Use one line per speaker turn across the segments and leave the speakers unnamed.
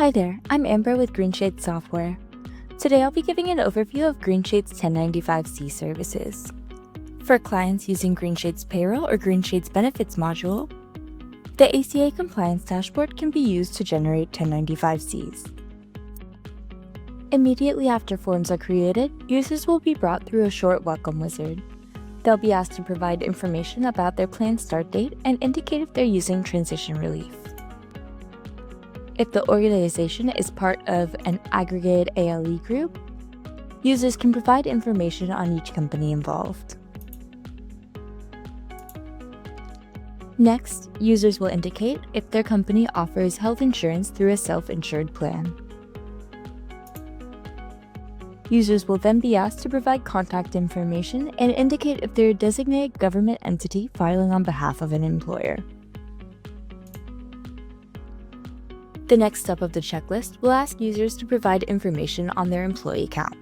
Hi there, I'm Amber with GreenShade Software. Today I'll be giving an overview of GreenShade's 1095C services. For clients using GreenShade's Payroll or GreenShade's Benefits module, the ACA Compliance Dashboard can be used to generate 1095Cs. Immediately after forms are created, users will be brought through a short welcome wizard. They'll be asked to provide information about their planned start date and indicate if they're using transition relief. If the organization is part of an aggregated ALE group, users can provide information on each company involved. Next, users will indicate if their company offers health insurance through a self-insured plan. Users will then be asked to provide contact information and indicate if they're a designated government entity filing on behalf of an employer. The next step of the checklist will ask users to provide information on their employee count.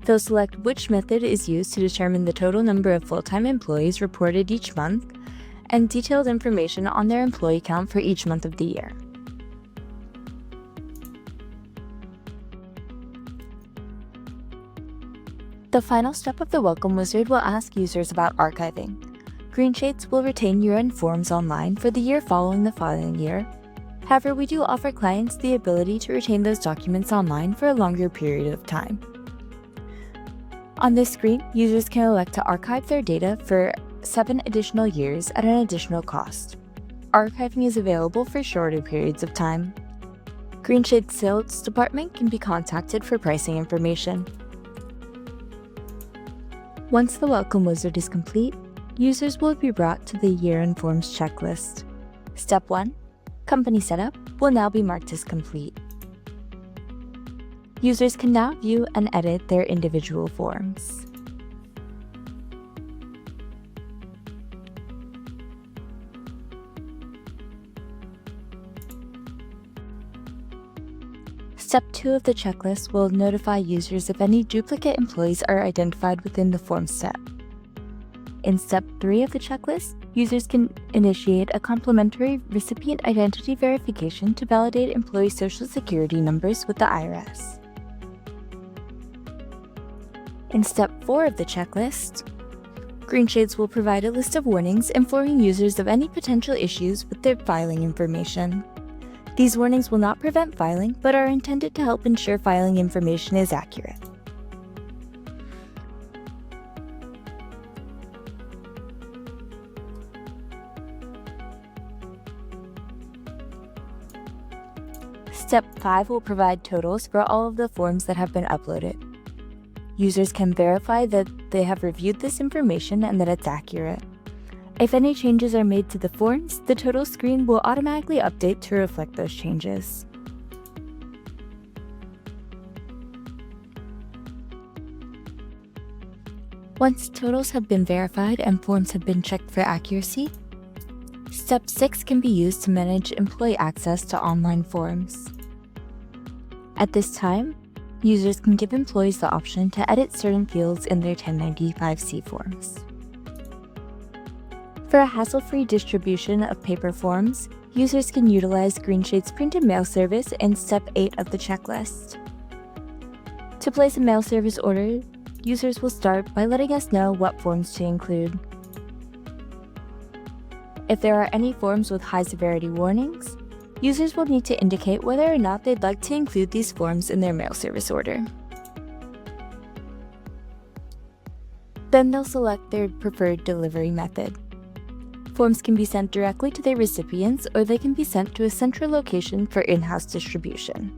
They'll select which method is used to determine the total number of full-time employees reported each month and detailed information on their employee count for each month of the year. The final step of the welcome wizard will ask users about archiving. GreenShades will retain year-end forms online for the year following the filing year. However, we do offer clients the ability to retain those documents online for a longer period of time. On this screen, users can elect to archive their data for 7 additional years at an additional cost. Archiving is available for shorter periods of time. GreenShade's sales department can be contacted for pricing information. Once the welcome wizard is complete, users will be brought to the year-end forms checklist. Step 1. Company setup will now be marked as complete. Users can now view and edit their individual forms. Step 2 of the checklist will notify users if any duplicate employees are identified within the form step. In Step 3 of the checklist, users can initiate a complimentary recipient identity verification to validate employee social security numbers with the IRS. In Step 4 of the checklist, GreenShades will provide a list of warnings informing users of any potential issues with their filing information. These warnings will not prevent filing, but are intended to help ensure filing information is accurate. Step 5 will provide totals for all of the forms that have been uploaded. Users can verify that they have reviewed this information and that it's accurate. If any changes are made to the forms, the total screen will automatically update to reflect those changes. Once totals have been verified and forms have been checked for accuracy, Step 6 can be used to manage employee access to online forms. At this time, users can give employees the option to edit certain fields in their 1095C forms. For a hassle-free distribution of paper forms, users can utilize GreenShade's printed mail service in Step 8 of the checklist. To place a mail service order, users will start by letting us know what forms to include. If there are any forms with high severity warnings, users will need to indicate whether or not they'd like to include these forms in their mail service order. Then they'll select their preferred delivery method. Forms can be sent directly to their recipients, or they can be sent to a central location for in-house distribution.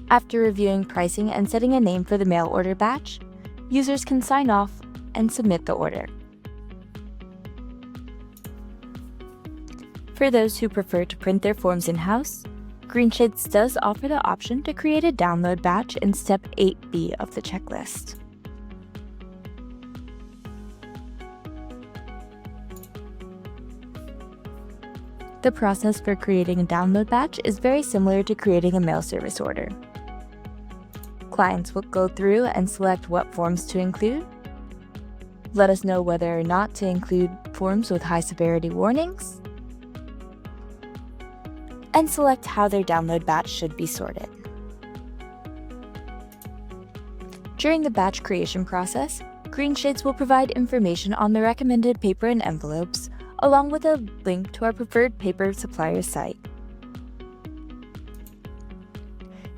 After reviewing pricing and setting a name for the mail order batch, users can sign off and submit the order. For those who prefer to print their forms in-house, GreenShades does offer the option to create a download batch in Step 8B of the checklist. The process for creating a download batch is very similar to creating a mail service order. Clients will go through and select what forms to include, let us know whether or not to include forms with high severity warnings, and select how their download batch should be sorted. During the batch creation process, Green Shades will provide information on the recommended paper and envelopes, along with a link to our preferred paper supplier's site.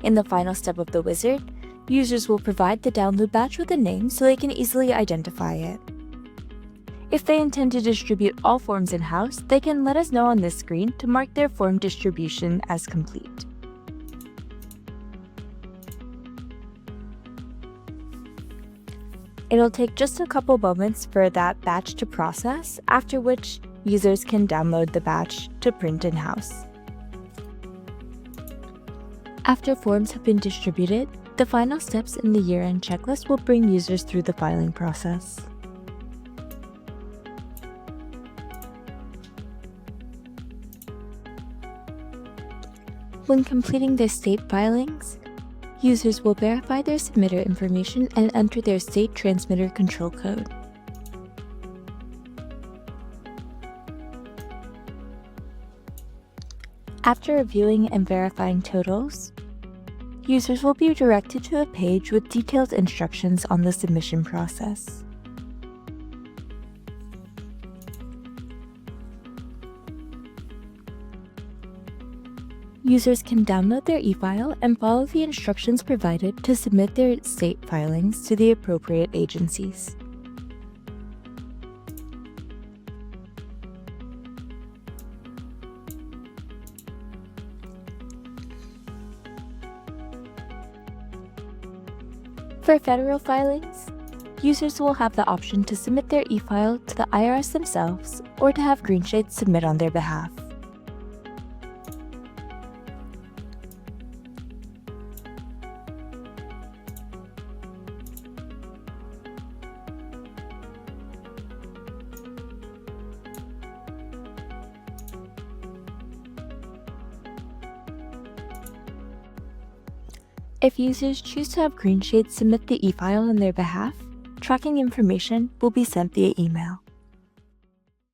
In the final step of the wizard, users will provide the download batch with a name so they can easily identify it. If they intend to distribute all forms in-house, they can let us know on this screen to mark their form distribution as complete. It'll take just a couple moments for that batch to process, after which users can download the batch to print in-house. After forms have been distributed, the final steps in the year-end checklist will bring users through the filing process. When completing their state filings, users will verify their submitter information and enter their state transmitter control code. After reviewing and verifying totals, users will be directed to a page with detailed instructions on the submission process. Users can download their e-file and follow the instructions provided to submit their state filings to the appropriate agencies. For federal filings, users will have the option to submit their e-file to the IRS themselves or to have Green Shades submit on their behalf. If users choose to have Green Shades submit the e-file on their behalf, tracking information will be sent via email.